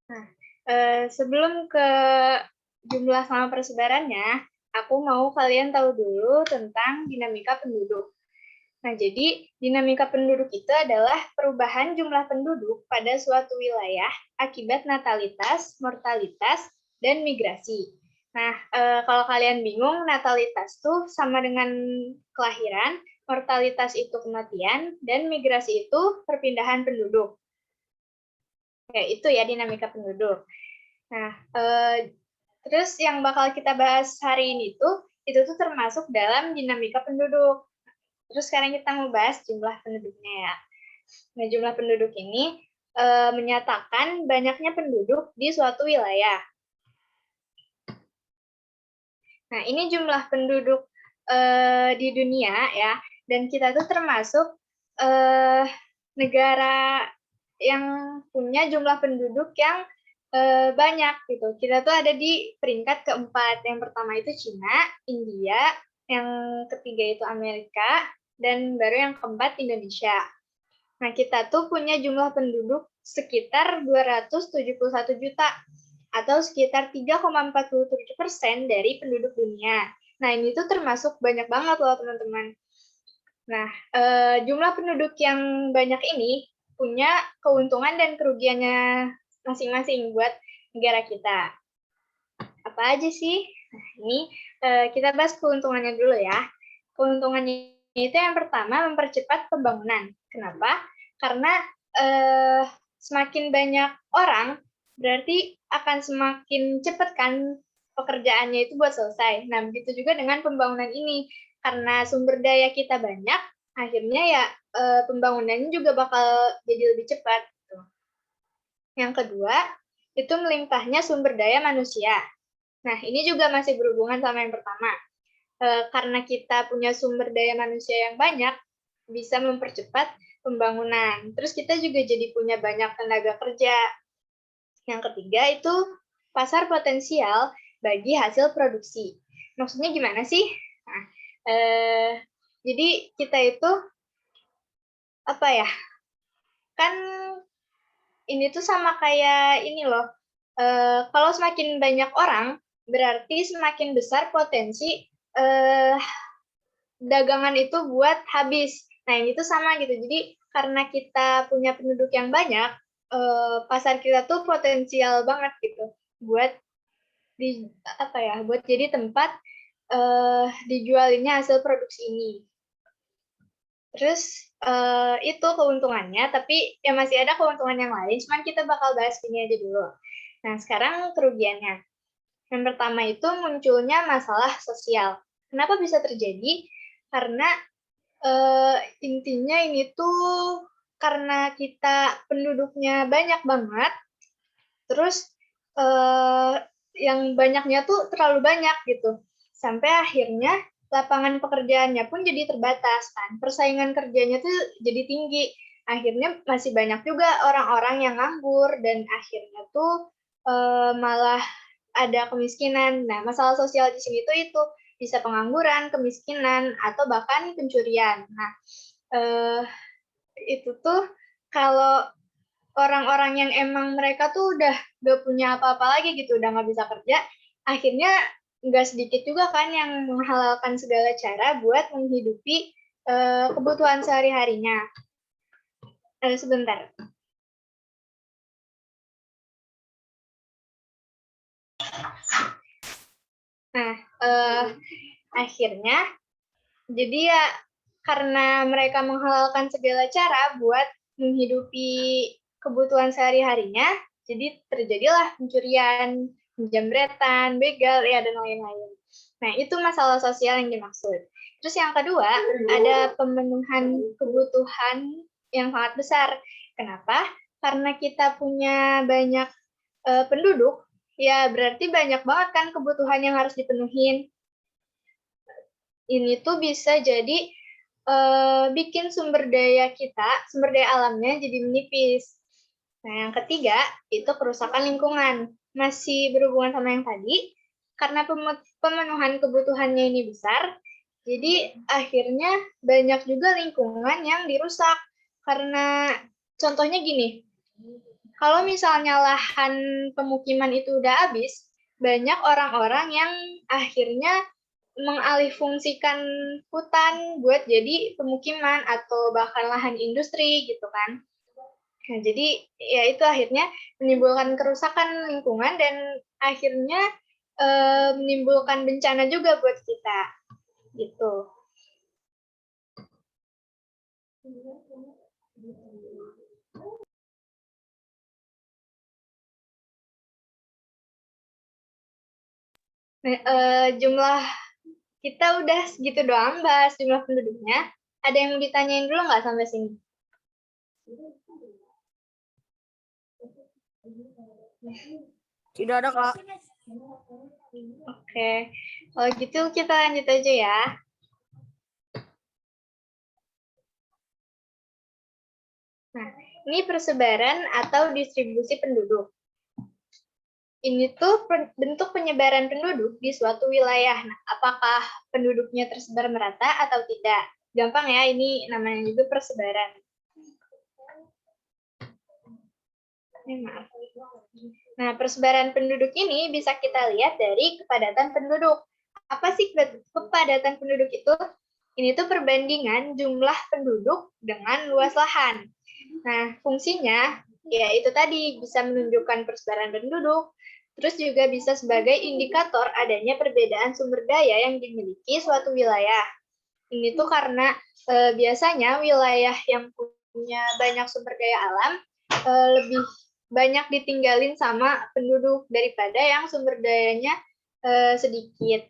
Nah, sebelum ke jumlah sama persebarannya, aku mau kalian tahu dulu tentang dinamika penduduk. Nah, jadi dinamika penduduk itu adalah perubahan jumlah penduduk pada suatu wilayah akibat natalitas, mortalitas, dan migrasi. Nah, kalau kalian bingung, natalitas tuh sama dengan kelahiran, mortalitas itu kematian, dan migrasi itu perpindahan penduduk. Ya, itu ya dinamika penduduk. Nah, terus yang bakal kita bahas hari ini tuh, itu tuh termasuk dalam dinamika penduduk. Terus sekarang kita mau bahas jumlah penduduknya ya. Nah, jumlah penduduk ini menyatakan banyaknya penduduk di suatu wilayah. Nah, ini jumlah penduduk di dunia ya, dan kita tuh termasuk negara yang punya jumlah penduduk yang banyak gitu. Kita tuh ada di peringkat keempat. Yang pertama itu Cina, India, yang ketiga itu Amerika, dan baru yang keempat Indonesia. Nah, kita tuh punya jumlah penduduk sekitar 271 juta atau sekitar 3,47% dari penduduk dunia. Nah, ini tuh termasuk banyak banget loh, teman-teman. Nah, jumlah penduduk yang banyak ini punya keuntungan dan kerugiannya masing-masing buat negara kita. Apa aja sih? Nah, ini kita bahas keuntungannya dulu ya. Keuntungannya itu yang pertama, mempercepat pembangunan. Kenapa? Karena semakin banyak orang, berarti akan semakin cepat kan pekerjaannya itu buat selesai. Nah, begitu juga dengan pembangunan ini. Karena sumber daya kita banyak, akhirnya ya pembangunannya juga bakal jadi lebih cepat. Gitu. Yang kedua, itu melimpahnya sumber daya manusia. Nah, ini juga masih berhubungan sama yang pertama. Karena kita punya sumber daya manusia yang banyak, bisa mempercepat pembangunan. Terus kita juga jadi punya banyak tenaga kerja. Yang ketiga itu pasar potensial bagi hasil produksi. Maksudnya gimana sih? Nah, jadi kita itu apa ya? Kan ini tuh sama kayak ini loh. Kalau semakin banyak orang, berarti semakin besar potensi dagangan itu buat habis. Nah, ini tuh sama gitu. Jadi karena kita punya penduduk yang banyak, pasar kita tuh potensial banget gitu buat di apa ya, buat jadi tempat dijualinnya hasil produksi ini. Terus itu keuntungannya, tapi ya masih ada keuntungan yang lain, cuman kita bakal bahas ini aja dulu. Nah, sekarang kerugiannya. Yang pertama itu munculnya masalah sosial. Kenapa bisa terjadi? Karena intinya ini tuh karena kita penduduknya banyak banget, terus yang banyaknya tuh terlalu banyak gitu. Sampai akhirnya lapangan pekerjaannya pun jadi terbatas kan. Persaingan kerjanya tuh jadi tinggi. Akhirnya masih banyak juga orang-orang yang nganggur dan akhirnya tuh malah ada kemiskinan. Nah, masalah sosial di sini tuh itu bisa pengangguran, kemiskinan, atau bahkan pencurian. Nah, itu tuh kalau orang-orang yang emang mereka tuh udah gak punya apa-apa lagi gitu, udah nggak bisa kerja, akhirnya nggak sedikit juga kan yang menghalalkan segala cara buat menghidupi kebutuhan sehari-harinya. Sebentar. Nah, akhirnya jadi ya karena mereka menghalalkan segala cara buat menghidupi kebutuhan sehari-harinya, jadi terjadilah pencurian, penjamretan, begal, ya dan lain-lain. Nah, itu masalah sosial yang dimaksud. Terus yang kedua, ada pemenuhan kebutuhan yang sangat besar. Kenapa? Karena kita punya banyak penduduk, ya berarti banyak banget kan kebutuhan yang harus dipenuhin. Ini tuh bisa jadi bikin sumber daya kita, sumber daya alamnya jadi menipis. Nah, yang ketiga, itu kerusakan lingkungan. Masih berhubungan sama yang tadi, karena pemenuhan kebutuhannya ini besar, jadi akhirnya banyak juga lingkungan yang dirusak. Karena contohnya gini, Kalau misalnya lahan pemukiman itu udah habis, banyak orang-orang yang akhirnya mengalihfungsikan hutan buat jadi pemukiman atau bahkan lahan industri gitu kan. Nah, jadi ya itu akhirnya menimbulkan kerusakan lingkungan dan akhirnya menimbulkan bencana juga buat kita gitu. Nah, jumlah kita udah segitu doang bahas jumlah penduduknya. Ada yang mau ditanyain dulu nggak sampai sini? Tidak ada, Kak. Oke, kalau gitu kita lanjut aja ya. Nah, ini persebaran atau distribusi penduduk. Ini tuh bentuk penyebaran penduduk di suatu wilayah. Nah, apakah penduduknya tersebar merata atau tidak? Gampang ya, ini namanya juga persebaran. Maaf. Nah, persebaran penduduk ini bisa kita lihat dari kepadatan penduduk. Apa sih kepadatan penduduk itu? Ini tuh perbandingan jumlah penduduk dengan luas lahan. Nah, fungsinya ya itu tadi bisa menunjukkan persebaran penduduk, terus juga bisa sebagai indikator adanya perbedaan sumber daya yang dimiliki suatu wilayah. Ini tuh karena biasanya wilayah yang punya banyak sumber daya alam lebih banyak ditinggalin sama penduduk daripada yang sumber dayanya sedikit.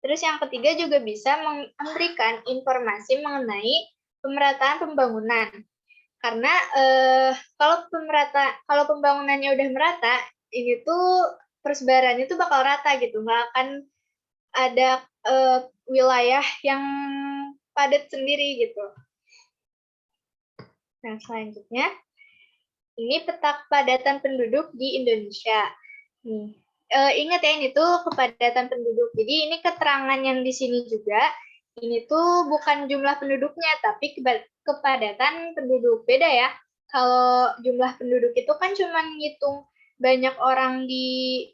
Terus yang ketiga juga bisa memberikan informasi mengenai pemerataan pembangunan. Karena kalau pembangunannya udah merata, ini tuh persebarannya tuh bakal rata gitu, nggak akan ada wilayah yang padat sendiri gitu. Nah, selanjutnya ini peta kepadatan penduduk di Indonesia. Nih, ingat ya ini tuh kepadatan penduduk. Jadi ini keterangan yang di sini juga. Ini tuh bukan jumlah penduduknya, tapi kepadatan penduduk. Beda ya. Kalau jumlah penduduk itu kan cuma ngitung banyak orang di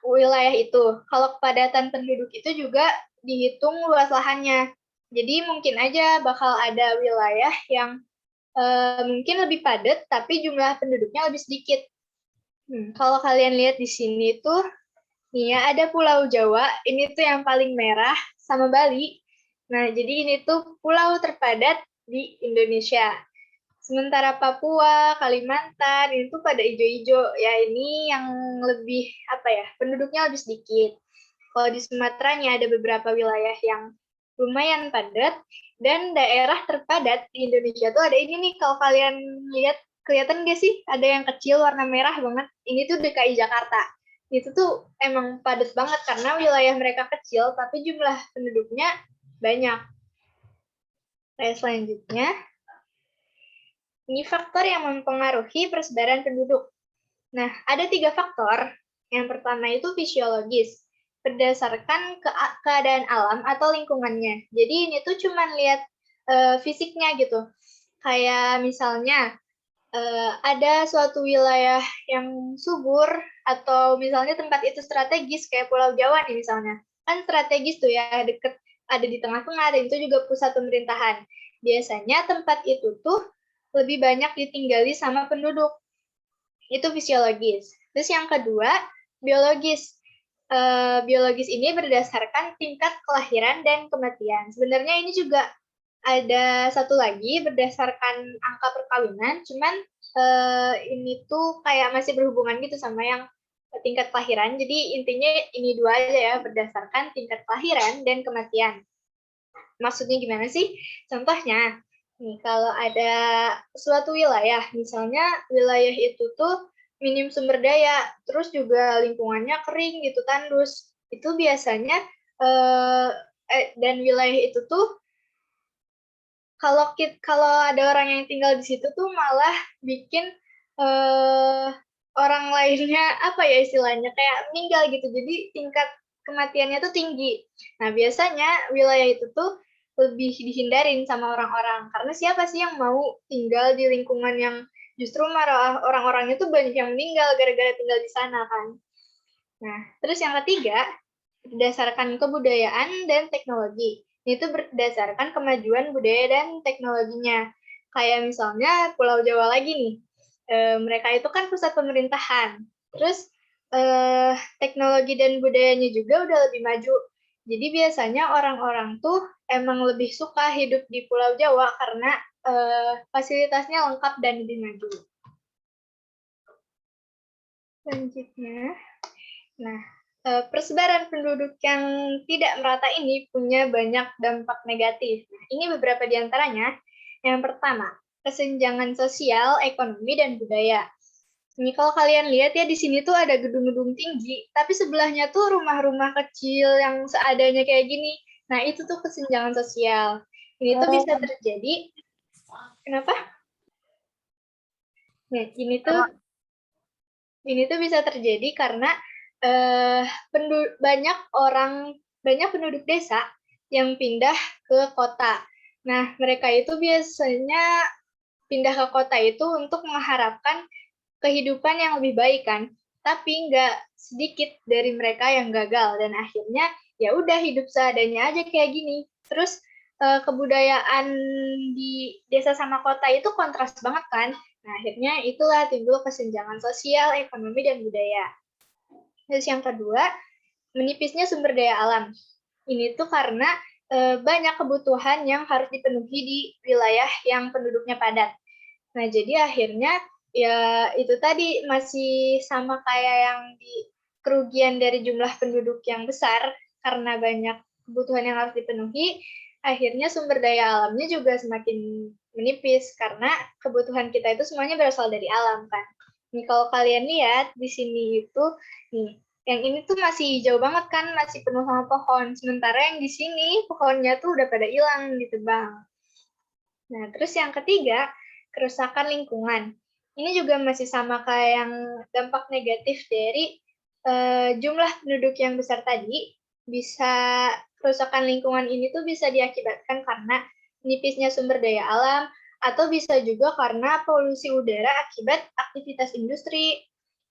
wilayah itu. Kalau kepadatan penduduk itu juga dihitung luas lahannya. Jadi mungkin aja bakal ada wilayah yang mungkin lebih padat, tapi jumlah penduduknya lebih sedikit. Kalau kalian lihat di sini tuh, nih ya, ada Pulau Jawa, ini tuh yang paling merah, sama Bali. Nah, jadi ini tuh pulau terpadat di Indonesia. Sementara Papua, Kalimantan, itu pada ijo-ijo. Ya, ini yang lebih, apa ya, penduduknya lebih sedikit. Kalau di Sumateranya ada beberapa wilayah yang lumayan padat, dan daerah terpadat di Indonesia tuh ada ini nih, kalau kalian lihat, kelihatan nggak sih? Ada yang kecil warna merah banget. Ini tuh DKI Jakarta. Itu tuh emang padat banget karena wilayah mereka kecil, tapi jumlah penduduknya banyak. Selanjutnya, ini faktor yang mempengaruhi persebaran penduduk. Nah, ada 3 faktor. Yang pertama itu fisiologis, berdasarkan keadaan alam atau lingkungannya. Jadi ini tuh cuma lihat fisiknya gitu. Kayak misalnya ada suatu wilayah yang subur atau misalnya tempat itu strategis kayak Pulau Jawa nih misalnya. Kan strategis tuh ya, deket, ada di tengah-tengah, dan itu juga pusat pemerintahan. Biasanya tempat itu tuh lebih banyak ditinggali sama penduduk. Itu fisiologis. Terus yang kedua, biologis. Biologis ini berdasarkan tingkat kelahiran dan kematian. Sebenarnya ini juga ada satu lagi berdasarkan angka perkawinan, cuman ini tuh kayak masih berhubungan gitu sama yang tingkat kelahiran. Jadi intinya ini dua aja ya, berdasarkan tingkat kelahiran dan kematian. Maksudnya gimana sih? Contohnya, nih kalau ada suatu wilayah, misalnya wilayah itu tuh minim sumber daya, terus juga lingkungannya kering gitu, tandus. Itu biasanya dan wilayah itu tuh kalau ada orang yang tinggal di situ tuh malah bikin orang lainnya apa ya istilahnya kayak meninggal gitu. Jadi tingkat kematiannya tuh tinggi. Nah, biasanya wilayah itu tuh lebih dihindarin sama orang-orang karena siapa sih yang mau tinggal di lingkungan yang justru malah orang-orangnya tuh banyak yang meninggal gara-gara tinggal di sana kan. Nah, terus yang ketiga, berdasarkan kebudayaan dan teknologi. Itu berdasarkan kemajuan budaya dan teknologinya. Kayak misalnya Pulau Jawa lagi nih, mereka itu kan pusat pemerintahan. Terus teknologi dan budayanya juga udah lebih maju. Jadi biasanya orang-orang tuh emang lebih suka hidup di Pulau Jawa karena fasilitasnya lengkap dan lebih maju. Selanjutnya, nah, persebaran penduduk yang tidak merata ini punya banyak dampak negatif. Nah, ini beberapa di antaranya. Yang pertama, kesenjangan sosial, ekonomi, dan budaya. Ini kalau kalian lihat ya, di sini tuh ada gedung-gedung tinggi, tapi sebelahnya tuh rumah-rumah kecil yang seadanya kayak gini. Nah, itu tuh kesenjangan sosial. Ini tuh bisa terjadi, kenapa? Nah, ini tuh bisa terjadi karena banyak penduduk desa yang pindah ke kota. Nah, mereka itu biasanya pindah ke kota itu untuk mengharapkan kehidupan yang lebih baik kan. Tapi nggak sedikit dari mereka yang gagal dan akhirnya ya udah hidup seadanya aja kayak gini. Terus kebudayaan di desa sama kota itu kontras banget kan. Nah, akhirnya itulah timbul kesenjangan sosial, ekonomi, dan budaya. Terus yang kedua, menipisnya sumber daya alam. Ini tuh karena banyak kebutuhan yang harus dipenuhi di wilayah yang penduduknya padat. Nah, jadi akhirnya ya itu tadi masih sama kayak yang di kerugian dari jumlah penduduk yang besar karena banyak kebutuhan yang harus dipenuhi, akhirnya sumber daya alamnya juga semakin menipis karena kebutuhan kita itu semuanya berasal dari alam kan. Nih kalau kalian lihat di sini itu nih, yang ini tuh masih jauh banget kan, masih penuh sama pohon. Sementara yang di sini pohonnya tuh udah pada hilang ditebang. Nah, terus yang ketiga, kerusakan lingkungan. Ini juga masih sama kayak yang dampak negatif dari jumlah penduduk yang besar tadi. Bisa kerusakan lingkungan ini tuh bisa diakibatkan karena nipisnya sumber daya alam, atau bisa juga karena polusi udara akibat aktivitas industri,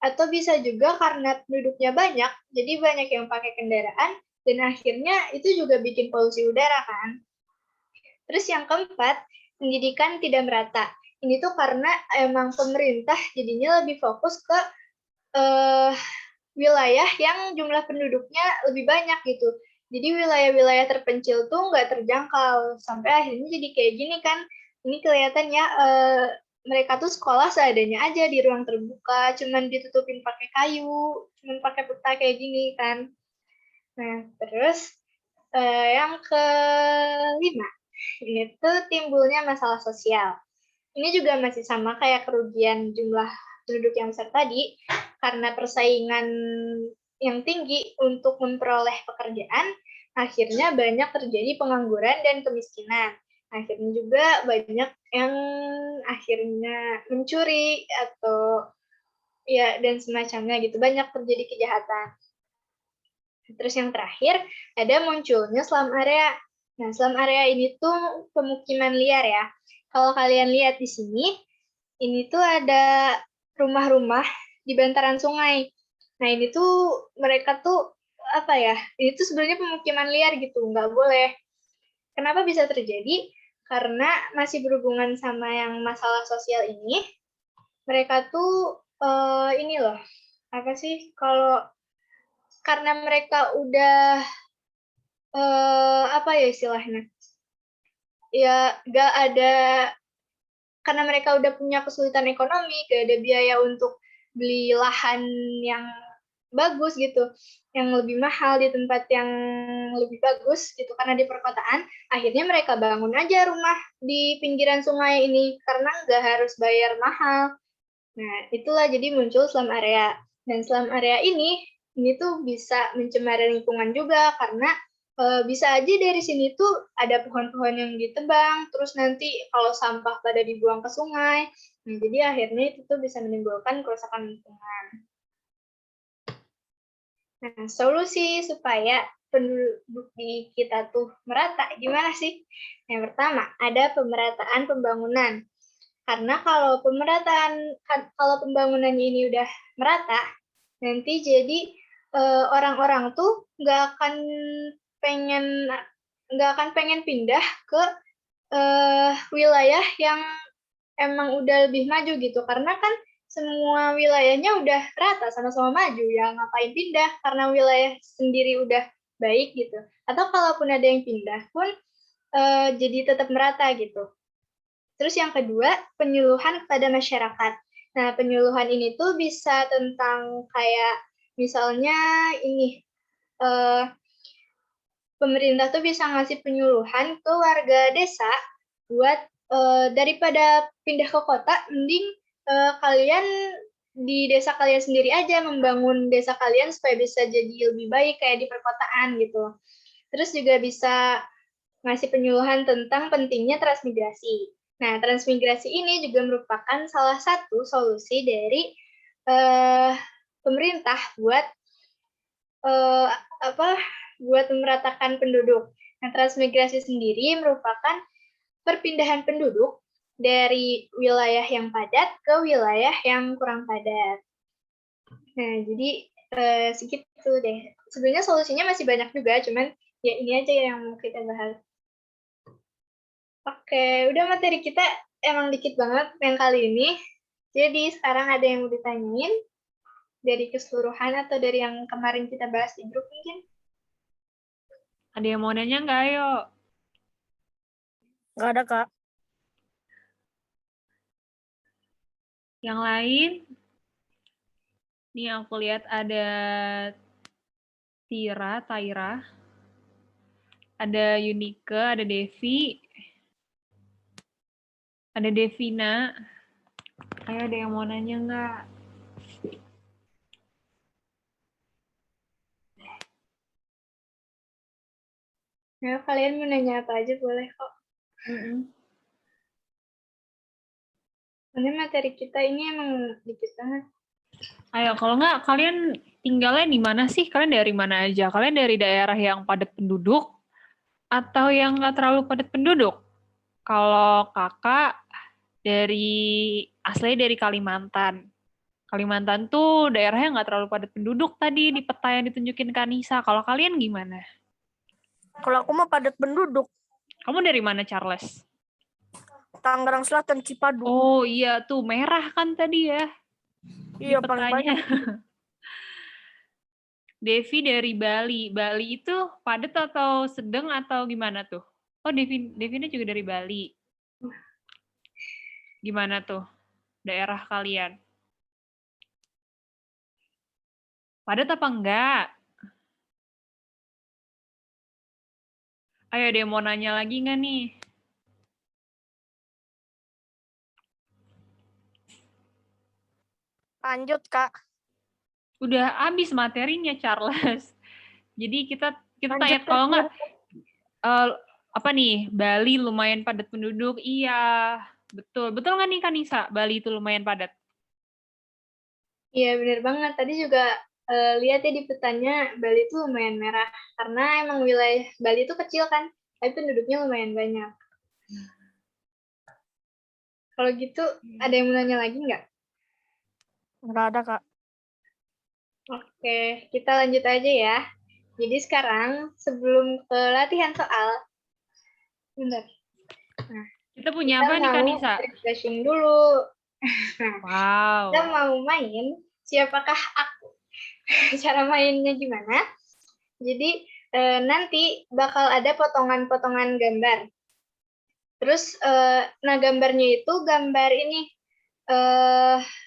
atau bisa juga karena penduduknya banyak, jadi banyak yang pakai kendaraan, dan akhirnya itu juga bikin polusi udara kan. Terus yang keempat, pendidikan tidak merata. Ini tuh karena emang pemerintah jadinya lebih fokus ke wilayah yang jumlah penduduknya lebih banyak gitu. Jadi wilayah-wilayah terpencil tuh nggak terjangkau. Sampai akhirnya jadi kayak gini kan. Ini kelihatan ya, mereka tuh sekolah seadanya aja di ruang terbuka, cuman ditutupin pakai kayu, cuman pakai peta kayak gini kan. Nah, terus yang kelima, ini tuh timbulnya masalah sosial. Ini juga masih sama kayak kerugian jumlah penduduk yang besar tadi, karena persaingan yang tinggi untuk memperoleh pekerjaan, akhirnya banyak terjadi pengangguran dan kemiskinan. Akhirnya juga banyak yang akhirnya mencuri atau ya dan semacamnya gitu, banyak terjadi kejahatan. Terus yang terakhir, ada munculnya slum area. Nah, slum area ini tuh pemukiman liar ya. Kalau kalian lihat di sini, ini tuh ada rumah-rumah di bantaran sungai. Nah, ini tuh mereka tuh apa ya? Ini tuh sebenarnya pemukiman liar gitu, nggak boleh. Kenapa bisa terjadi? Karena masih berhubungan sama yang masalah sosial ini. Mereka tuh ini loh, apa sih? Kalau karena mereka udah apa ya istilahnya? Ya, nggak ada, karena mereka udah punya kesulitan ekonomi, gak ada biaya untuk beli lahan yang bagus gitu, yang lebih mahal di tempat yang lebih bagus gitu, karena di perkotaan, akhirnya mereka bangun aja rumah di pinggiran sungai ini, karena nggak harus bayar mahal. Nah, itulah jadi muncul slum area. Dan slum area ini tuh bisa mencemari lingkungan juga, karena bisa aja dari sini tuh ada pohon-pohon yang ditebang, terus nanti kalau sampah pada dibuang ke sungai, nah jadi akhirnya itu tuh bisa menimbulkan kerusakan lingkungan. Nah, solusi supaya penduduk di kita tuh merata, gimana sih? Yang pertama, ada pemerataan pembangunan. Karena kalau pembangunannya ini udah merata, nanti jadi orang-orang tuh pengen nggak akan pengen pindah ke wilayah yang emang udah lebih maju gitu. Karena kan semua wilayahnya udah rata, sama-sama maju, ya ngapain pindah karena wilayah sendiri udah baik gitu. Atau kalaupun ada yang pindah pun jadi tetap merata gitu. Terus yang kedua, penyuluhan kepada masyarakat. Nah, penyuluhan ini tuh bisa tentang kayak misalnya ini, pemerintah tuh bisa ngasih penyuluhan ke warga desa buat daripada pindah ke kota, mending kalian di desa kalian sendiri aja, membangun desa kalian supaya bisa jadi lebih baik kayak di perkotaan gitu. Terus juga bisa ngasih penyuluhan tentang pentingnya transmigrasi. Nah, transmigrasi ini juga merupakan salah satu solusi dari pemerintah buat buat memeratakan penduduk. Nah, transmigrasi sendiri merupakan perpindahan penduduk dari wilayah yang padat ke wilayah yang kurang padat. Nah, jadi segitu deh. Sebenarnya solusinya masih banyak juga, cuman ya ini aja yang mau kita bahas. Oke, udah materi kita emang dikit banget yang kali ini. Jadi sekarang ada yang mau ditanyain dari keseluruhan atau dari yang kemarin kita bahas di grup mungkin? Ada yang mau nanya nggak, ayo? Nggak ada, Kak. Yang lain? Nih aku lihat ada Taira, ada Yunike, ada Devi, ada Devina. Ayo, ada yang mau nanya nggak? Ya, kalian mau nanya apa aja boleh kok. Karena materi kita ini emang dikit banget. Ayo, kalau nggak, kalian tinggalnya di mana sih? Kalian dari mana aja? Kalian dari daerah yang padat penduduk atau yang nggak terlalu padat penduduk? Kalau kakak asli dari Kalimantan. Kalimantan tuh daerahnya nggak terlalu padat penduduk tadi di peta yang ditunjukin Kanisa. Kalau kalian gimana? Kalau aku mah padat penduduk. Kamu dari mana, Charles? Tangerang Selatan, Cipadu. Oh iya, tuh merah kan tadi ya? Iya, Di paling petanya. banyak. Devi dari Bali. Bali itu padat atau sedang atau gimana tuh? Oh, Devina juga dari Bali. Gimana tuh daerah kalian? Padat apa enggak? Ayo, ada yang mau nanya lagi nggak nih? Lanjut, Kak. Udah habis materinya, Charles. Jadi kita tanya, Lanjut, kalau nggak, apa nih, Bali lumayan padat penduduk? Iya, betul. Betul nggak nih, Kanisa? Bali itu lumayan padat? Iya, bener banget. Tadi juga lihat ya di petanya, Bali itu lumayan merah. Karena emang wilayah Bali itu kecil kan, tapi penduduknya lumayan banyak. Kalau gitu, ada yang mau nanya lagi nggak? Nggak ada, Kak. Oke, kita lanjut aja ya. Jadi sekarang, sebelum ke latihan soal, bentar. Nah, Kita punya kita apa nih, mau Kanisa? refreshing dulu. Wow. Kita mau main siapakah aku. Cara mainnya gimana? Jadi nanti bakal ada potongan-potongan gambar. Terus, nah gambarnya itu gambar ini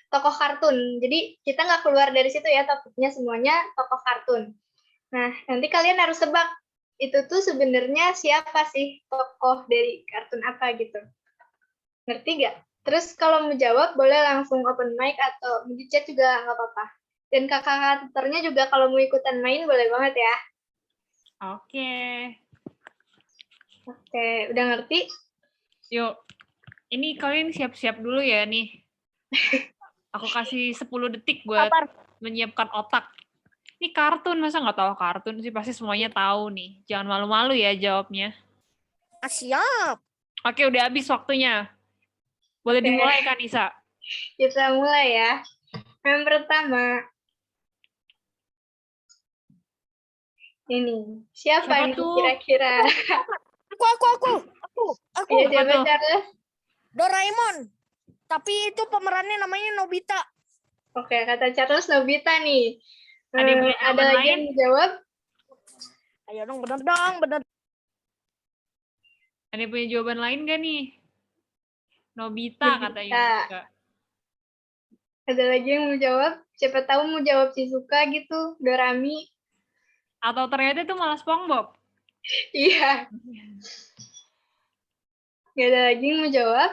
tokoh kartun. Jadi kita nggak keluar dari situ ya, topiknya semuanya tokoh kartun. Nah, nanti kalian harus tebak itu tuh sebenarnya siapa sih tokoh dari kartun apa gitu. Ngerti nggak? Terus kalau mau jawab boleh langsung open mic atau di chat juga nggak apa-apa. Dan kakak tutornya juga kalau mau ikutan main boleh banget ya. Oke. Oke, udah ngerti? Yuk. Ini kalian siap-siap dulu ya nih. Aku kasih 10 detik buat menyiapkan otak. Ini kartun, masa nggak tahu kartun sih? Pasti semuanya tahu nih. Jangan malu-malu ya jawabnya. Siap. Oke, udah habis waktunya. Boleh Oke. dimulai kan, Isa? Kita mulai ya. Yang pertama. Ini. Siapa Siapa nih tuh? kira-kira? Aku. Iya, Apa siapa tuh? Charles? Doraemon. Tapi itu pemerannya namanya Nobita. Oke, kata Charles Nobita nih. Ada yang punya Ada jawaban lagi lain? yang menjawab? Ayo dong, bener dong, bener. Ada yang punya jawaban lain nggak nih? Nobita katanya juga. Ada lagi yang mau jawab? Siapa tahu mau jawab Shizuka gitu, Dorami. Atau ternyata itu malah SpongeBob. Iya. Gak ada lagi yang mau jawab?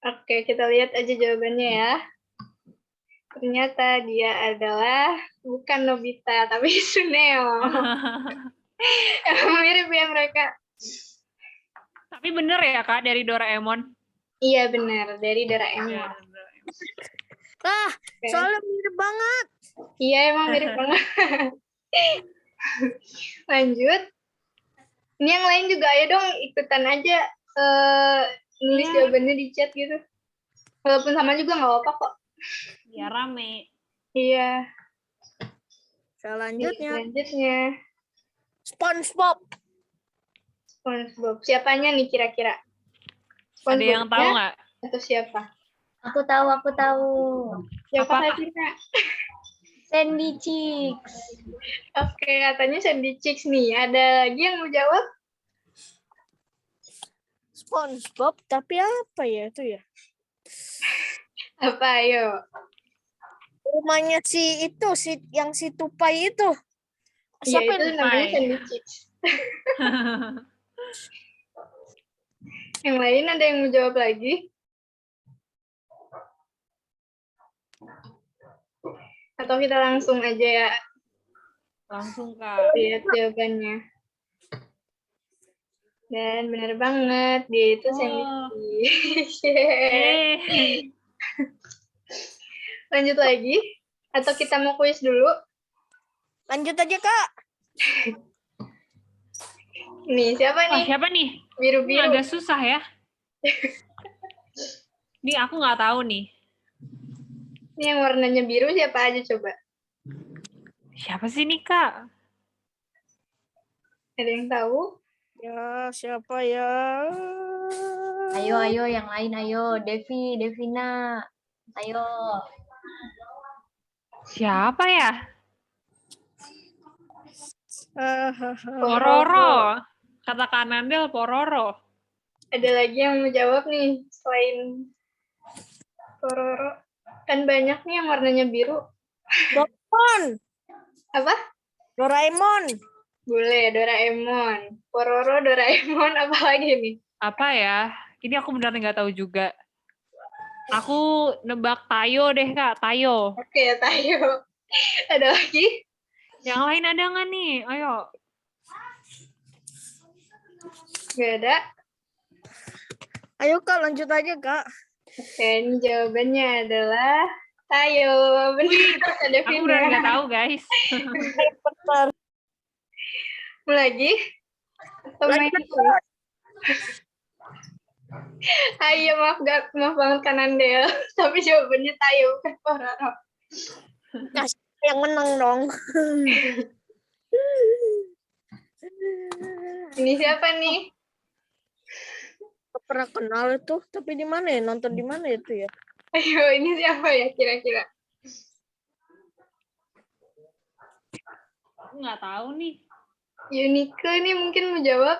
Oke, kita lihat aja jawabannya ya. Ternyata dia adalah bukan Nobita, tapi Suneo. Emang mirip ya mereka? Tapi bener ya, Kak, dari Doraemon? Iya, benar. Dari Doraemon. Ya, Oke. Soalnya mirip banget. Iya, emang mirip banget. Lanjut. Ini yang lain juga, ayo dong ikutan aja nulis Iya. jawabannya di chat gitu. Walaupun sama juga nggak apa-apa kok. Ya rame. Iya. Selanjutnya, SpongeBob. Siapanya nih kira-kira? Ada yang tahu nggak? Atau siapa? Aku tahu. Siapa Apa? Kak? Sandy Cheeks. Oke, katanya Sandy Cheeks nih. Ada lagi yang mau jawab? SpongeBob, tapi apa ya itu ya? Apa, ayo? Rumahnya si Tupai itu. Iya, Siapa itu ini? namanya Sandy Cheeks. Yang lain ada yang mau jawab lagi? Atau kita langsung aja ya Langsung, Kak. lihat jawabannya. Dan benar banget, dia itu Sandy Cheeks. Lanjut lagi? Atau kita mau kuis dulu? Lanjut aja, Kak. Nih, siapa Wah, nih? siapa nih? Ini Biru-biru. agak susah ya. Ini aku nggak tahu nih. Ini yang warnanya biru siapa aja coba? Siapa sih nih, Kak? Ada yang tahu? Ya, siapa ya? Ayo yang lain ayo. Devina. Ayo. Siapa ya? Hahaha. Pororo. Kata Kak Nandel, Pororo. Ada lagi yang mau jawab nih selain Pororo? Kan banyak nih yang warnanya biru. Doraemon. Apa? Doraemon. Boleh, Doraemon. Pororo, Doraemon, apa lagi nih? Apa ya? Ini aku benar nggak tahu juga. Aku nebak Tayo deh, Kak. Tayo. Oke, Tayo. Ada lagi? Yang lain ada nggak nih? Ayo. Nggak ada? Ayo, Kak, lanjut aja, Kak. Oke, ini jawabannya adalah Tayo. Benar, ada Aku benar nggak Vina. tahu, guys. Bentar. Mau lagi? Atau main Lanjut, kuis? Ayo, maaf banget kan Andel. Tapi jawabannya Tayo, bukan Pororo. yang menang dong. Ini siapa nih? Gak pernah kenal itu, tapi di mana ya? Nonton di mana itu ya? Ayo, ini siapa ya kira-kira? Aku nggak tahu nih. Yunike nih mungkin mau jawab.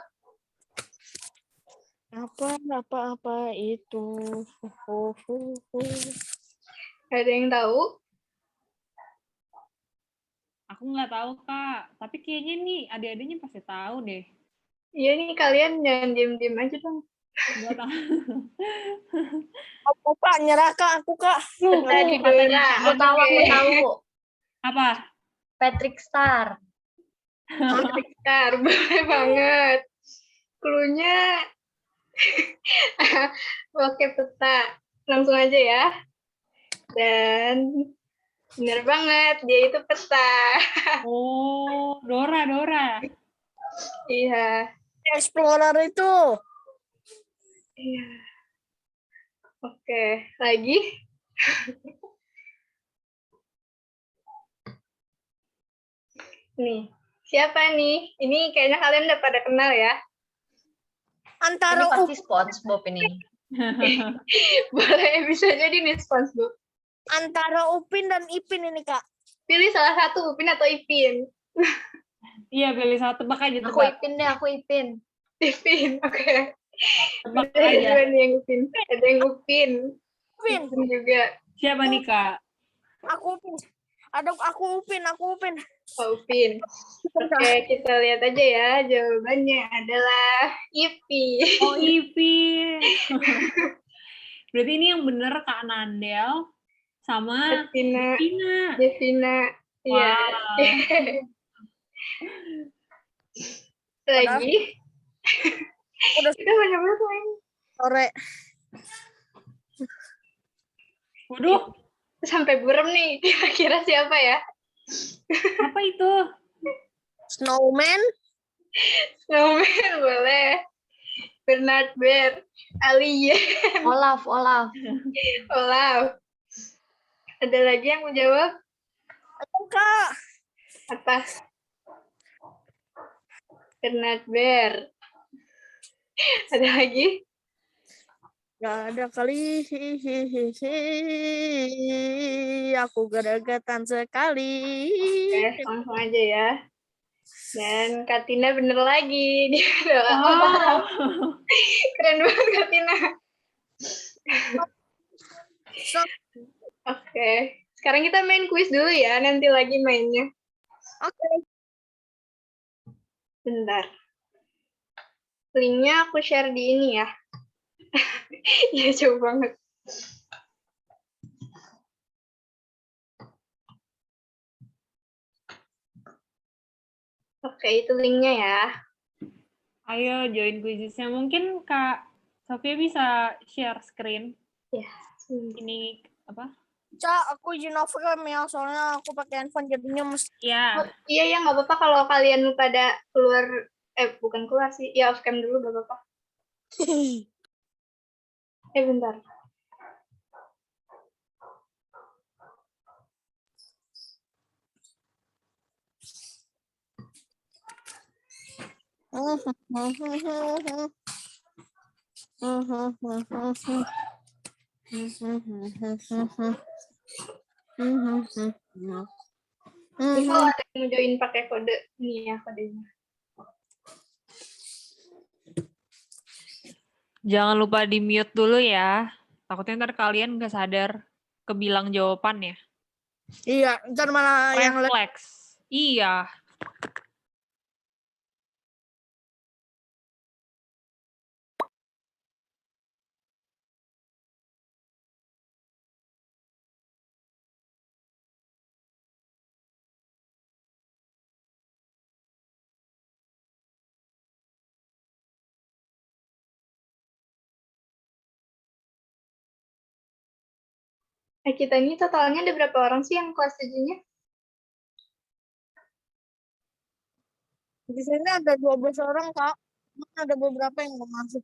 Apa itu? Ada yang tahu? Aku nggak tahu, Kak. Tapi kayaknya nih adik-adiknya pasti tahu deh. Iya nih, kalian jangan diem-diem aja dong. Nggak tahu. Aku, Kak, nyerah, Kak. Aku, Kak. Tadi Dora. Aku tahu. Apa? Patrick Star. Star, boleh banget. Cluenya oke, peta. Langsung aja ya. Dan benar banget, dia itu peta. Oh, Dora. Iya. Explorer itu. Iya. Oke, lagi. Nih, siapa nih? Ini kayaknya kalian udah pada kenal ya. Antara Ini pasti SpongeBob ini. Boleh, bisa jadi nih SpongeBob. antara Upin dan Ipin ini, Kak. Pilih salah satu, Upin atau Ipin. Iya, pilih satu, tebak aja, Aku tebak. Ipin deh, aku Ipin. Ipin, oke. Tebak Ada aja. dua nih yang Upin. Ada yang Upin. Upin. Ipin juga. Siapa nih, Kak? Aku Upin. Aku Upin. Oh, Upin. Oke, kita lihat aja ya. Jawabannya adalah Ipin. Oh, Ipin. Berarti ini yang bener Kak Nandel sama Tina, Tina. Devina. Iya. Wow. Lagi. Udah Kita banyak banget main. sore. Waduh, Sampai burem nih. Kira-kira siapa ya? apa itu? Snowman. Snowman boleh. Bernard Bear. Alia. Olaf. Olaf. Ada lagi yang mau jawab? Ayo, Kak. Apa? Bernard Bear. Ada lagi? Gak ada kali. Aku gergetan sekali. Oke, langsung aja ya. Dan Katina bener lagi. Dia adalah Wow. Olaf. Keren banget Katina. So, Oke. Sekarang kita main kuis dulu ya. Nanti lagi mainnya. Oke. Bentar. Linknya aku share di ini ya. Iya, jauh banget. Oke, itu linknya ya. Ayo join quizisnya. Mungkin Kak Sofia bisa share screen. Ya. Ini apa? Cak, aku izin overcam ya, soalnya aku pakai handphone jadinya mesti. Ya. Iya, ya, nggak apa-apa kalau kalian pada keluar, bukan keluar sih. Ya, off cam dulu, nggak apa-apa. Bentar. Ini kalau ada yang mau join pakai kode, ini ya kodenya. Jangan lupa di mute dulu ya. Takutnya ntar kalian nggak sadar kebilang jawabannya. Iya, ntar malah yang lain. Refleks. Iya. Kita ini totalnya ada berapa orang sih yang kelas 7-nya? Di sini ada 12 orang, Kak. Ada beberapa yang mau masuk.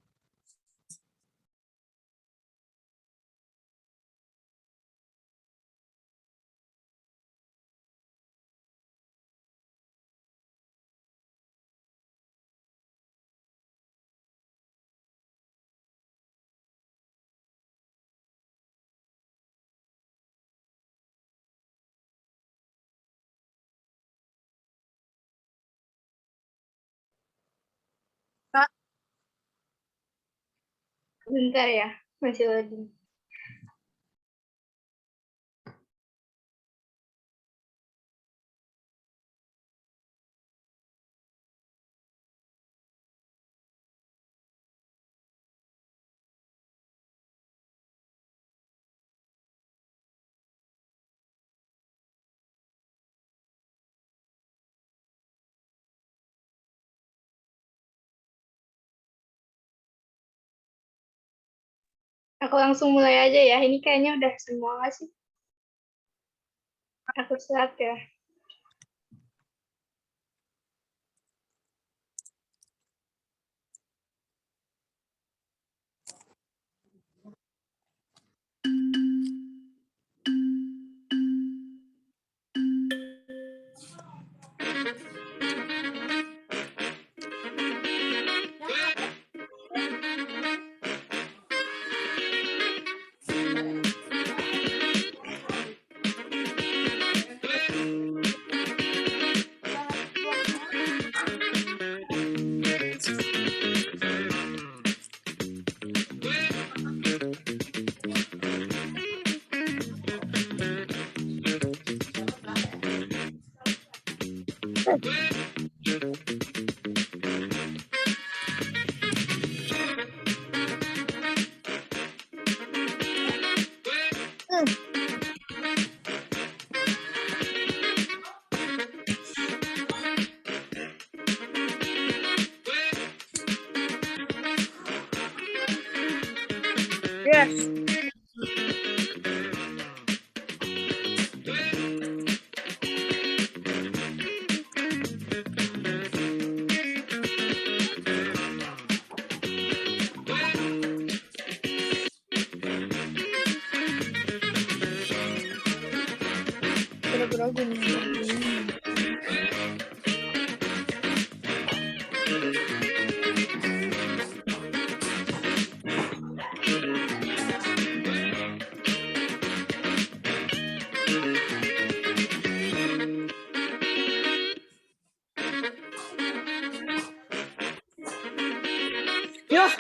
Kak, Bentar ya, masih loading. Aku langsung mulai aja ya. Ini kayaknya udah semua nggak sih? Aku start ya. Yes. Gara-gara gue Yah.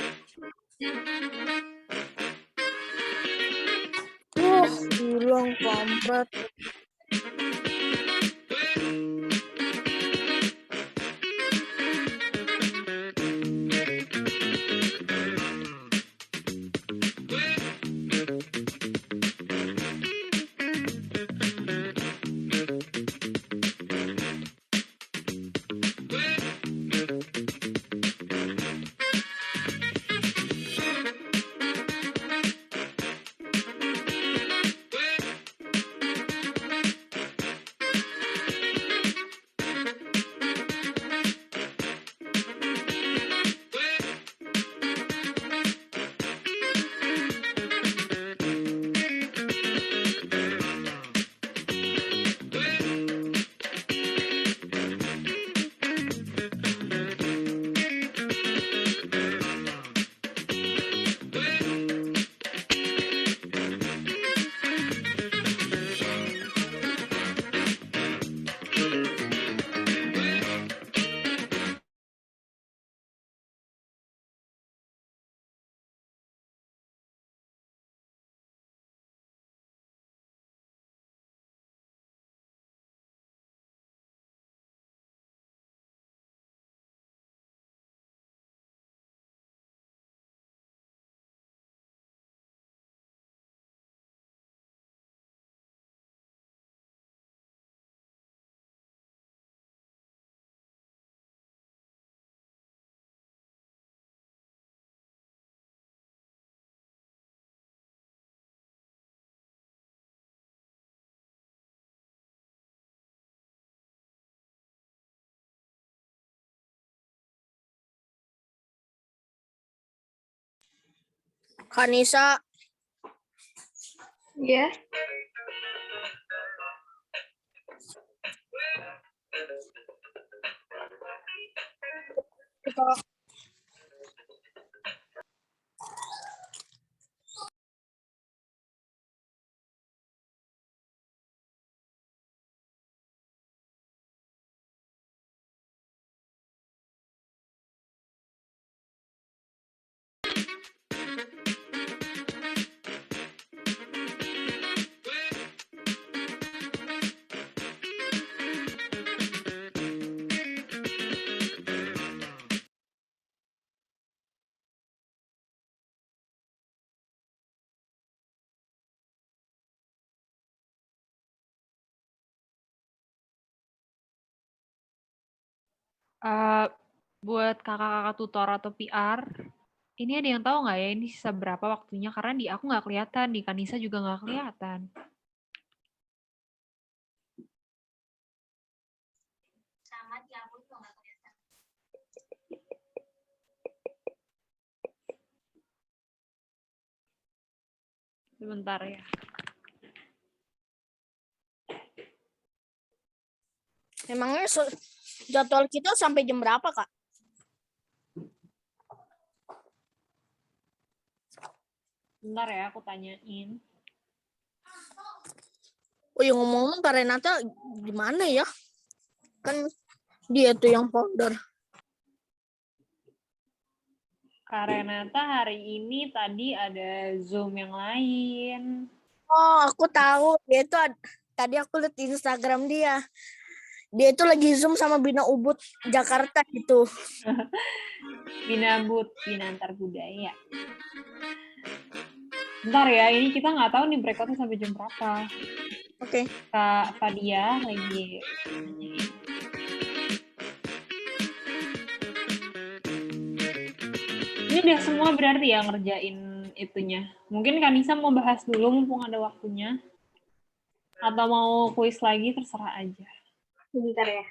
Hilang kampret. Kanisa. Ya. Buat kakak-kakak tutor atau PR, ini ada yang tahu nggak ya ini sisa berapa waktunya? Karena di aku nggak kelihatan, di Kanisa juga nggak kelihatan. Sama di aku juga nggak kelihatan. Sebentar ya. Emangnya jadwal kita sampai jam berapa, Kak? Bentar ya, aku tanyain. Oh ya, ngomong-ngomong Kak Renata gimana ya? Kan dia tuh yang founder. Kak Renata hari ini tadi ada Zoom yang lain. Oh, aku tahu. Dia itu tadi aku lihat di Instagram dia. Dia itu lagi Zoom sama Bina Ubud Jakarta gitu. Bina Antar Budaya. Bentar ya, ini kita nggak tahu nih breakout-nya sampai jam berapa. Oke. Kak Fadia lagi nanyain. Ini udah semua berarti ya ngerjain itunya. Mungkin Kanisa mau bahas dulu mumpung ada waktunya. Atau mau kuis lagi, terserah aja. Bentar ya.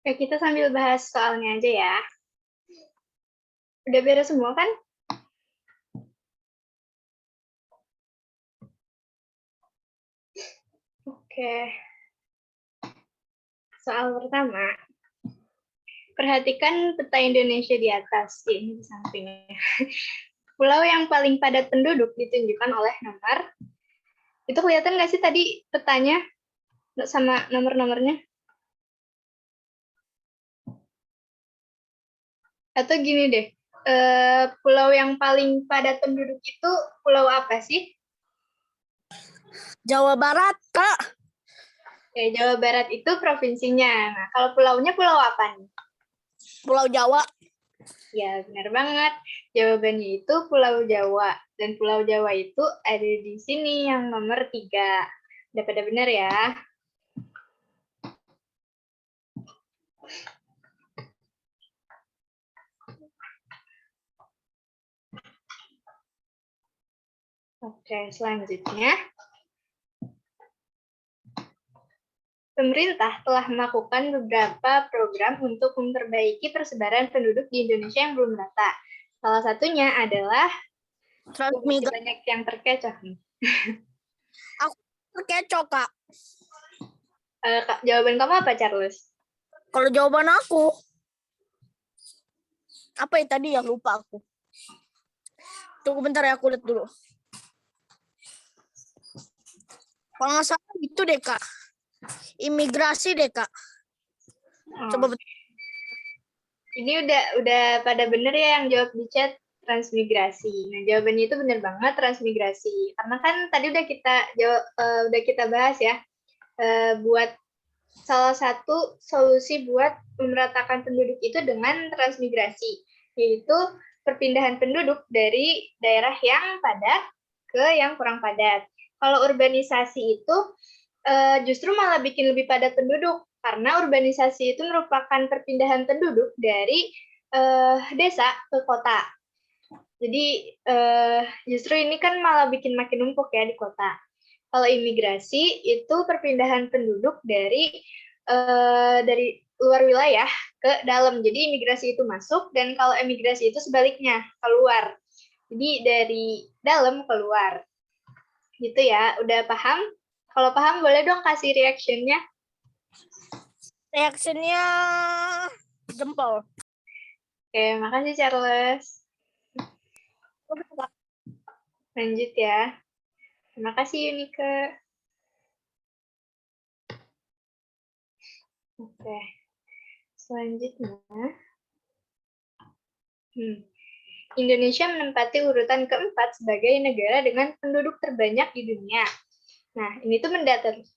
Oke, kita sambil bahas soalnya aja ya. Udah beres semua kan? Oke. Soal pertama. Perhatikan peta Indonesia di atas. Ini di sampingnya. Pulau yang paling padat penduduk ditunjukkan oleh nomor. Itu kelihatan nggak sih tadi petanya sama nomor-nomornya? Atau gini deh, pulau yang paling padat penduduk itu pulau apa sih? Jawa Barat, Kak. Ya, Jawa Barat itu provinsinya. Nah, kalau pulaunya pulau apa nih? Pulau Jawa. Ya, benar banget. Jawabannya itu Pulau Jawa. Dan Pulau Jawa itu ada di sini yang nomor 3. Udah pada benar ya? Oke, selanjutnya. Pemerintah telah melakukan beberapa program untuk memperbaiki persebaran penduduk di Indonesia yang belum rata. Salah satunya adalah Transmigrasi. banyak yang terkecoh nih. Terkecoh, Kak. Jawaban kamu apa, Charles? Kalau jawaban aku, apa ya tadi ya, lupa aku. Tunggu bentar ya, aku lihat dulu. Kalau nggak salah itu deh, Kak. Imigrasi deh, Kak. Coba Ini udah pada bener ya yang jawab di chat, transmigrasi. Nah, jawabannya itu bener banget, transmigrasi. Karena kan tadi udah kita bahas ya, buat salah satu solusi buat memeratakan penduduk itu dengan transmigrasi, yaitu perpindahan penduduk dari daerah yang padat ke yang kurang padat. Kalau urbanisasi itu justru malah bikin lebih padat penduduk, karena urbanisasi itu merupakan perpindahan penduduk dari desa ke kota. Jadi justru ini kan malah bikin makin numpuk ya di kota. Kalau imigrasi itu perpindahan penduduk dari luar wilayah ke dalam. Jadi imigrasi itu masuk, dan kalau emigrasi itu sebaliknya, keluar. Jadi dari dalam keluar. Gitu ya, udah paham? Kalau paham boleh dong kasih reaction-nya. reaksinya jempol. Oke, makasih Charles. Lanjut ya. Terima kasih Yunike. Oke. Selanjutnya. Indonesia menempati urutan keempat sebagai negara dengan penduduk terbanyak di dunia. Nah, ini tuh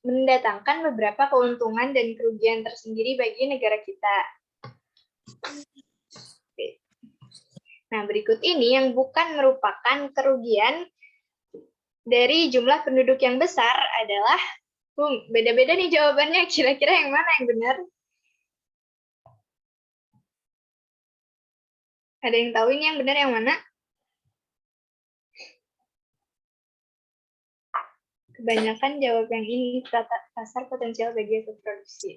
mendatangkan beberapa keuntungan dan kerugian tersendiri bagi negara kita. Nah, berikut ini yang bukan merupakan kerugian dari jumlah penduduk yang besar adalah, beda-beda nih jawabannya, kira-kira yang mana yang benar? Ada yang tahu ini yang benar yang mana? Kebanyakan jawab yang ini, pasar potensial bagi hasil produksi.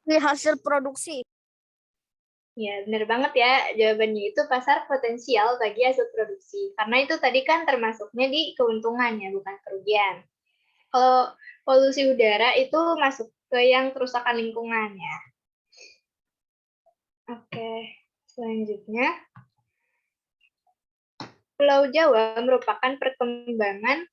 Hasil produksi. Ya, benar banget ya. Jawabannya itu pasar potensial bagi hasil produksi. Karena itu tadi kan termasuknya di keuntungan ya, bukan kerugian. Kalau polusi udara itu masuk ke yang kerusakan lingkungan ya. Oke, selanjutnya. Pulau Jawa merupakan perkembangan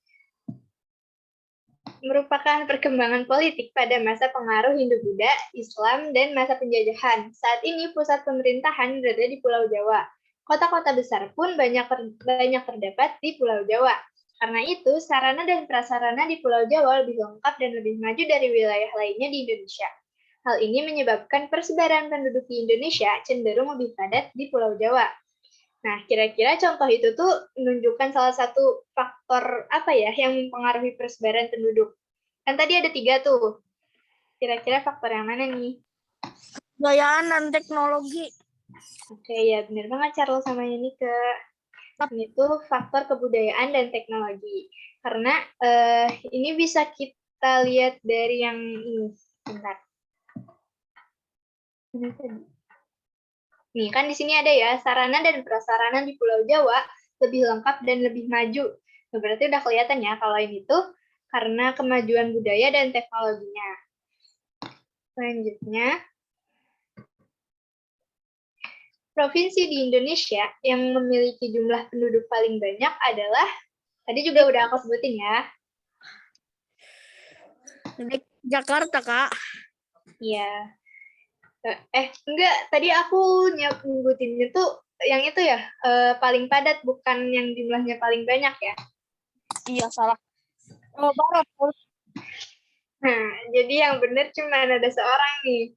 politik pada masa pengaruh Hindu-Buddha, Islam, dan masa penjajahan. Saat ini pusat pemerintahan berada di Pulau Jawa. Kota-kota besar pun banyak terdapat di Pulau Jawa. Karena itu, sarana dan prasarana di Pulau Jawa lebih lengkap dan lebih maju dari wilayah lainnya di Indonesia. Hal ini menyebabkan persebaran penduduk di Indonesia cenderung lebih padat di Pulau Jawa. Nah, kira-kira contoh itu tuh menunjukkan salah satu faktor apa ya yang mempengaruhi persebaran penduduk. Kan tadi ada 3 tuh. Kira-kira faktor yang mana nih? Gayaan dan teknologi. Oke, ya benar banget Charles sama Yanike. Ini tuh faktor kebudayaan dan teknologi. Karena ini bisa kita lihat dari yang ini. Bentar. Ini tadi. Nih, kan di sini ada ya, sarana dan prasarana di Pulau Jawa lebih lengkap dan lebih maju. Nah, berarti udah kelihatan ya kalau ini tuh karena kemajuan budaya dan teknologinya. Selanjutnya, provinsi di Indonesia yang memiliki jumlah penduduk paling banyak adalah, tadi juga udah aku sebutin ya. Jakarta, Kak. Iya. Enggak, tadi aku nyebutinnya tuh yang itu ya, paling padat, bukan yang jumlahnya paling banyak ya. Iya, salah. Oh, Barat. Nah, jadi yang benar cuma ada seorang nih.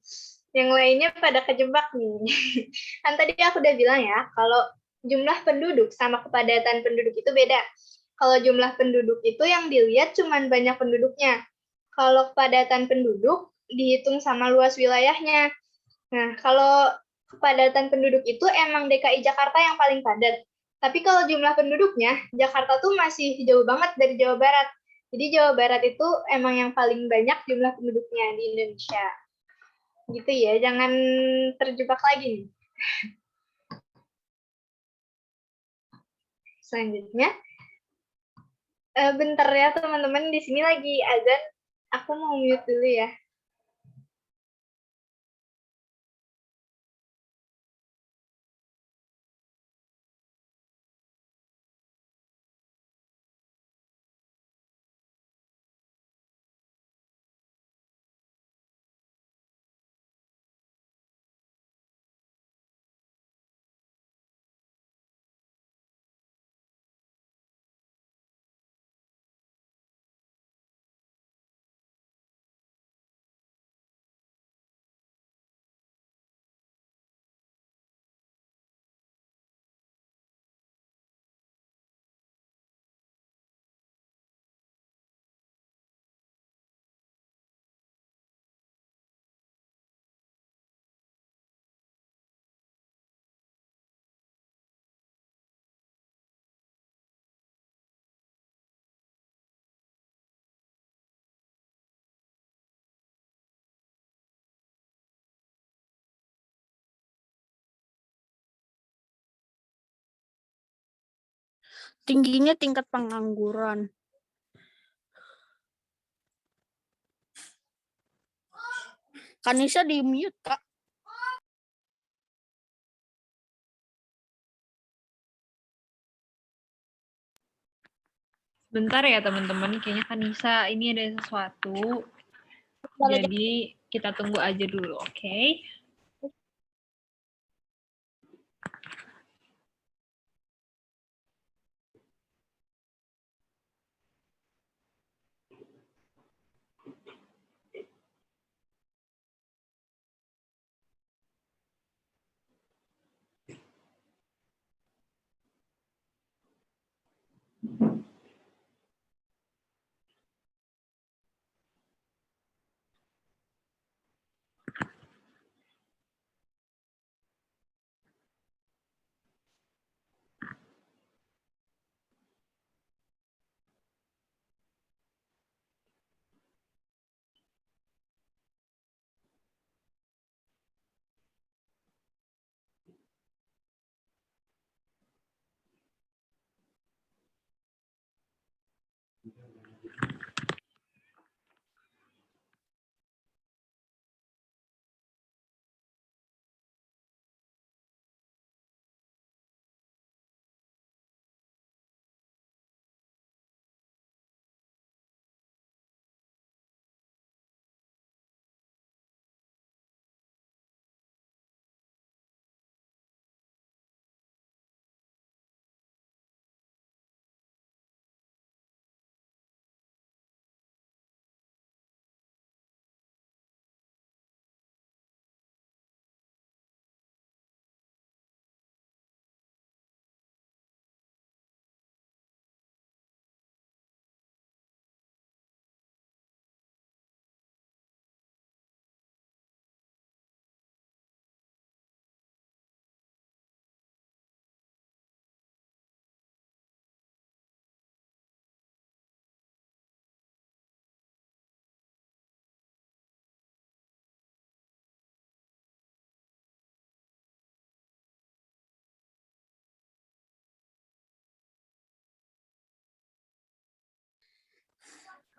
Yang lainnya pada kejebak nih. Kan tadi aku udah bilang ya, kalau jumlah penduduk sama kepadatan penduduk itu beda. Kalau jumlah penduduk itu yang dilihat cuma banyak penduduknya. Kalau kepadatan penduduk dihitung sama luas wilayahnya. Nah, kalau kepadatan penduduk itu emang DKI Jakarta yang paling padat. Tapi kalau jumlah penduduknya, Jakarta tuh masih jauh banget dari Jawa Barat. Jadi Jawa Barat itu emang yang paling banyak jumlah penduduknya di Indonesia. Gitu ya, jangan terjebak lagi nih. Selanjutnya, bentar ya teman-teman, di sini lagi azan. Aku mau mute dulu ya. Tingginya tingkat pengangguran. Kanisa di mute, Kak. Bentar ya teman-teman, kayaknya Kanisa ini ada sesuatu. Jadi kita tunggu aja dulu, oke?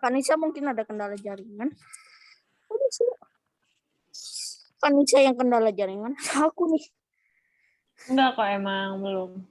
Kanisa mungkin ada kendala jaringan. Kanisa yang kendala jaringan. Aku nih. Enggak kok, emang belum.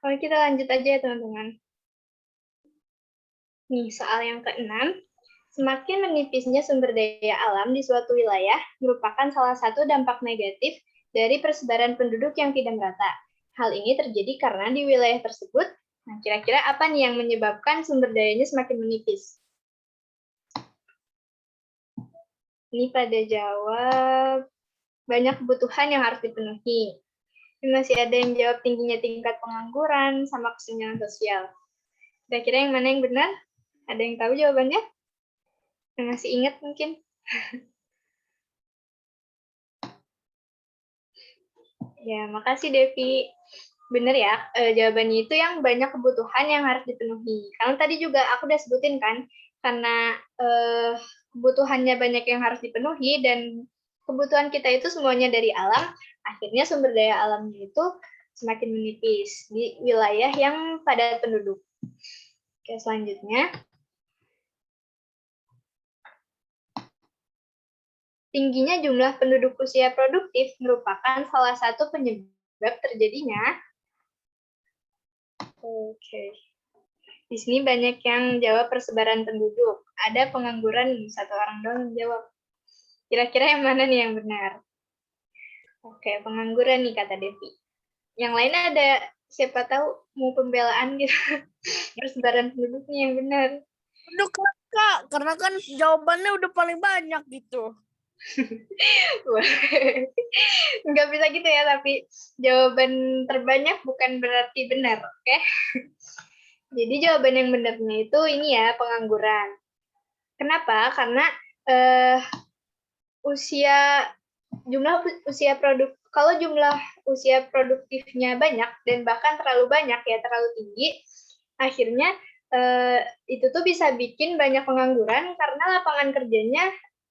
Oke, kita lanjut aja ya teman-teman. Nih, soal yang keenam. Semakin menipisnya sumber daya alam di suatu wilayah merupakan salah satu dampak negatif dari persebaran penduduk yang tidak merata. Hal ini terjadi karena di wilayah tersebut, nah kira-kira apa nih yang menyebabkan sumber dayanya semakin menipis? Ini pada jawab banyak kebutuhan yang harus dipenuhi. Ini masih ada yang jawab tingginya tingkat pengangguran sama kesenjangan sosial. Kira-kira yang mana yang benar? Ada yang tahu jawabannya? Yang masih ingat mungkin? Ya, makasih Devi. Bener ya, jawabannya itu yang banyak kebutuhan yang harus dipenuhi. Karena tadi juga aku udah sebutin kan, karena kebutuhannya banyak yang harus dipenuhi dan kebutuhan kita itu semuanya dari alam, akhirnya sumber daya alamnya itu semakin menipis di wilayah yang padat penduduk. Oke, selanjutnya. Tingginya jumlah penduduk usia produktif merupakan salah satu penyebab terjadinya. Oke. Di sini banyak yang jawab persebaran penduduk. Ada pengangguran, satu orang doang yang jawab. Kira-kira yang mana nih yang benar? Oke, pengangguran nih kata Devi. Yang lain ada siapa tahu mau pembelaan gitu. Persebaran penduduknya yang benar. Aduh Kak, karena kan jawabannya udah paling banyak gitu. Nggak bisa gitu ya, tapi jawaban terbanyak bukan berarti benar, oke? Jadi jawaban yang benarnya itu ini ya, pengangguran. Kenapa? Karena kalau jumlah usia produktifnya banyak dan bahkan terlalu banyak ya, terlalu tinggi, akhirnya itu tuh bisa bikin banyak pengangguran karena lapangan kerjanya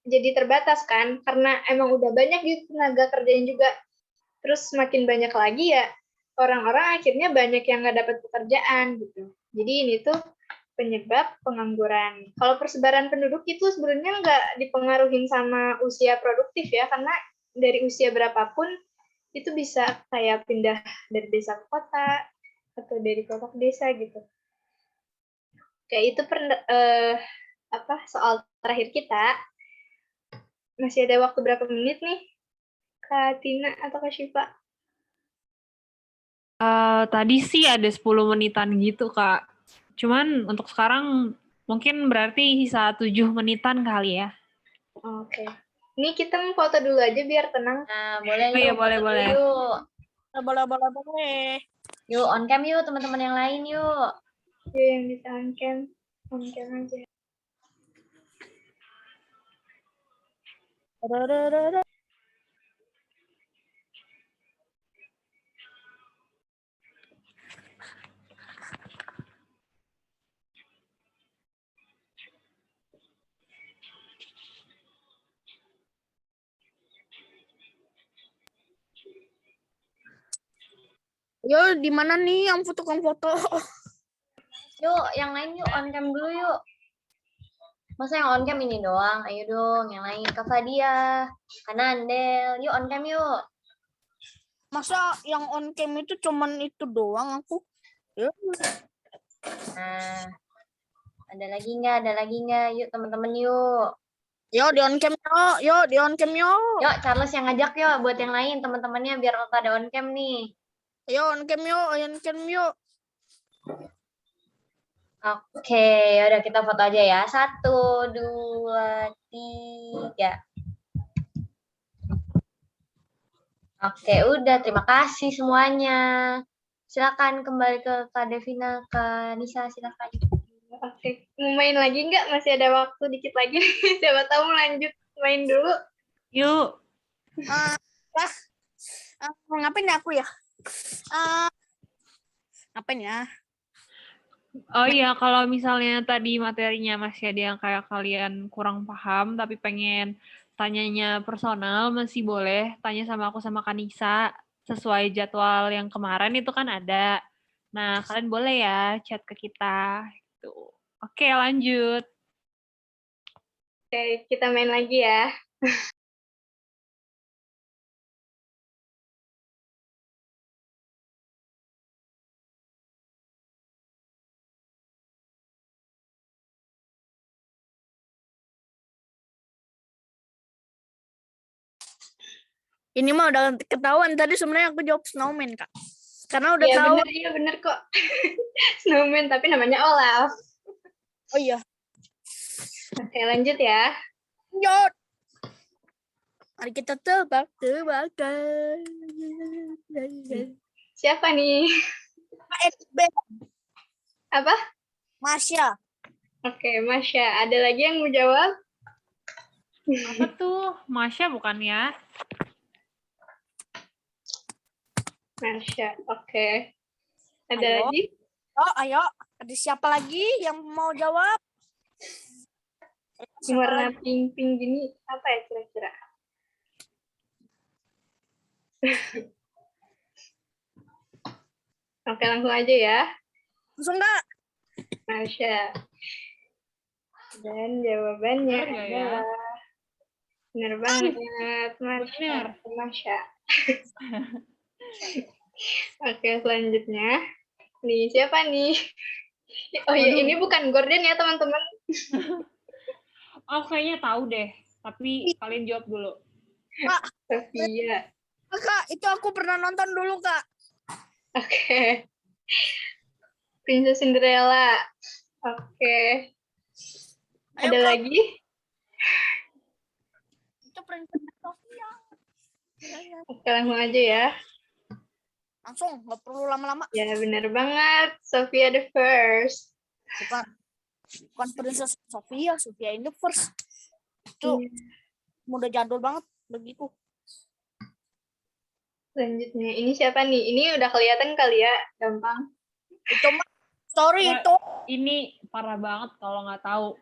jadi terbatas kan, karena emang udah banyak gitu tenaga kerjanya juga. Terus semakin banyak lagi ya orang-orang akhirnya banyak yang nggak dapat pekerjaan gitu. Jadi ini tuh penyebab pengangguran. Kalau persebaran penduduk itu sebenarnya nggak dipengaruhi sama usia produktif ya, karena dari usia berapapun itu bisa kayak pindah dari desa ke kota atau dari kota ke desa gitu. Kayak itu soal terakhir kita. Masih ada waktu berapa menit nih, Kak Tina atau Kak Syifa? Tadi sih ada 10 menitan gitu, Kak. Cuman untuk sekarang mungkin berarti sisa 7 menitan kali ya. Oke. Ini kita mau foto dulu aja biar tenang. Nah, boleh Oh yuk. iya, boleh. Yuk. Boleh. Yuk, on cam yuk teman-teman yang lain yuk. Yuk yang bisa on cam aja. Yo, di mana nih yang tukang foto? Yuk, yang lain yuk on cam dulu yuk. Masa yang on cam ini doang? Ayo dong, yang lain. Kak Fadia, Kak Nandel, yuk on cam yuk. Masa yang on cam itu cuman itu doang aku? Ya. Nah, ada lagi nggak? Yuk teman-teman yuk. Yo, di on cam yo. Yuk, Charles yang ngajak yuk buat yang lain teman-temannya biar pada on cam nih. Yo, on cam yo. Oke, udah kita foto aja ya. 1, 2, 3. Oke, udah. Terima kasih semuanya. Silakan kembali ke Kak Devina, Kak Nisa, silakan. Oke, mau main lagi nggak? Masih ada waktu dikit lagi. Siapa tahu lanjut main dulu. Yuk. Ngapain ya aku ya? Ngapain ya? Oh iya, kalau misalnya tadi materinya masih ada yang kayak kalian kurang paham, tapi pengen tanyanya personal, masih boleh tanya sama aku sama Kanisa, sesuai jadwal yang kemarin itu kan ada. Nah, kalian boleh ya chat ke kita. Gitu. Oke, lanjut. Oke, kita main lagi ya. Ini mah udah ketahuan tadi sebenarnya aku jawab snowman, Kak. Karena udah tahu. Iya bener kok. Snowman, tapi namanya Olaf. Oh iya. Oke, lanjut ya. Lanjut. Mari kita tebak-tebakan. Siapa nih? ASB. Apa? Masya. Oke, Masya. Ada lagi yang mau jawab? Apa tuh? Masya bukan ya? Masya, oke. Ada Ayo. lagi? Oh, ayo. Ada siapa lagi yang mau jawab? Siapa Warna lagi? pink-pink gini, apa ya kira-kira? Oke, langsung aja ya. Langsung nggak? Masya. Dan jawabannya Bener nggak ya? adalah benar banget, Masya. Bener. Masya. Oke, selanjutnya. Nih, siapa nih? Oh iya, Waduh. ini bukan Gordon ya, teman-teman. Oh, kayaknya tahu deh. Tapi kalian jawab dulu. Kak, Sofia. Kak, itu aku pernah nonton dulu, Kak. Oke. Princess Cinderella. Oke. Ayo, Ada Kak. lagi? Itu Princess Sofia. Oke, langsung aja ya. Langsung, nggak perlu lama-lama. Ya, benar banget. Sofia the First. Bukan Princess Sofia, Sofia in the First. Itu udah jadul banget begitu. Selanjutnya, ini siapa nih? Ini udah kelihatan kali ya, gampang. Itu mah story Wah, itu. Ini parah banget kalau nggak tahu.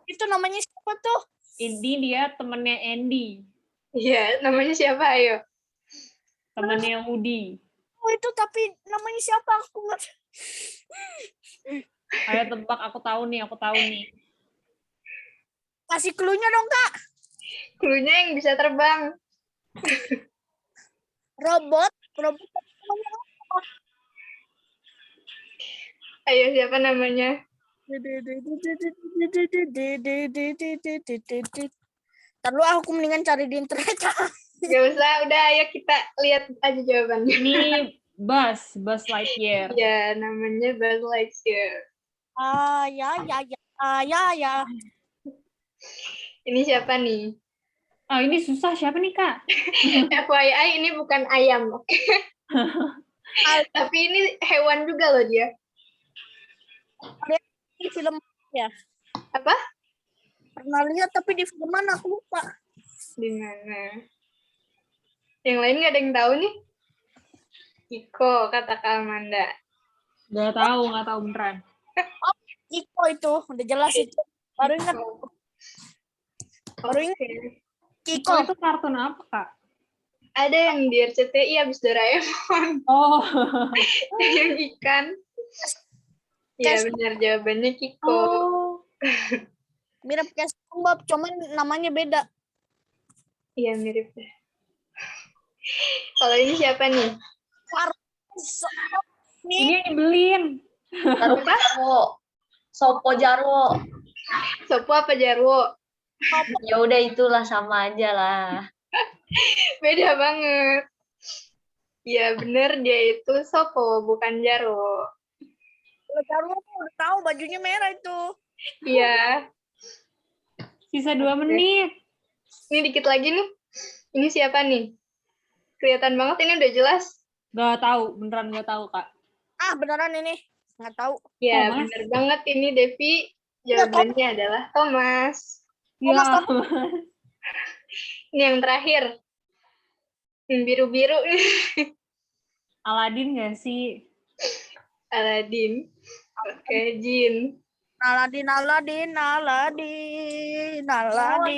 Itu namanya siapa tuh? Ini dia temennya Andy. Iya, namanya siapa? Ayo. Temennya Woody. Oh, itu tapi namanya siapa? Aku nggak. Ayo tebak, aku tahu nih. Kasih clue-nya dong, Kak. Cluenya yang bisa terbang. Robot. Ayo, siapa namanya? Lalu aku mendingan cari di internet. Gak usah, udah ayo kita lihat aja jawabannya. Ini Buzz Lightyear. Ya, namanya Buzz Lightyear. Ya. Ini siapa nih? Oh, ini susah. Siapa nih, Kak? FYI, ini bukan ayam, oke? Tapi ini hewan juga loh dia. Di film ya. Apa? Pernah lihat tapi di film mana aku lupa. Di mana? Yang lain nggak ada yang tahu nih? Iko, kata Kak Amanda. Nggak tahu beneran. Iko itu udah jelas itu. Baru ingat. Iko. Itu kartun apa, Kak? Ada yang di RCTI habis Doraemon. Oh. Yang ikan. Iya benar, jawabannya Kiko. Oh. Mirip kayak SpongeBob, cuman namanya beda. Iya mirip deh. Kalau ini siapa nih? Ini yang dibeliin. Sopo Jarwo. Sopo apa Jarwo? Ya udah itulah sama aja lah. Beda banget. Ya bener, dia itu Sopo, bukan Jarwo. Kalau Charlo udah tahu bajunya merah itu. Iya. Sisa 2 menit. Ini dikit lagi nih. Ini siapa nih? Kelihatan banget ini udah jelas. Gak tahu, beneran gak tahu, Kak. Ah, beneran ini. Nggak tahu. Ya, Thomas. bener banget ini Devi. Iya, Jawabannya adalah Thomas. Ya, Thomas. Ini yang terakhir. Yang biru-biru. Aladin gak sih? Aladin. Oke, Jin. Aladin.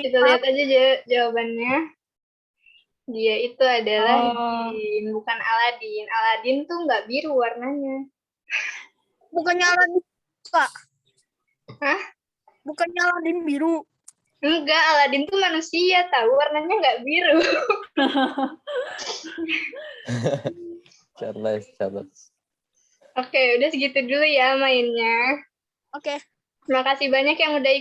Kita lihat aja jawabannya. Dia itu adalah Jin, bukan Aladin. Aladin tuh nggak biru warnanya. Bukannya Aladin, Kak? Hah? Bukannya Aladin biru? Enggak, Aladin tuh manusia, tahu warnanya nggak biru. Charles. Oke, udah segitu dulu ya mainnya. Oke. Terima kasih banyak yang udah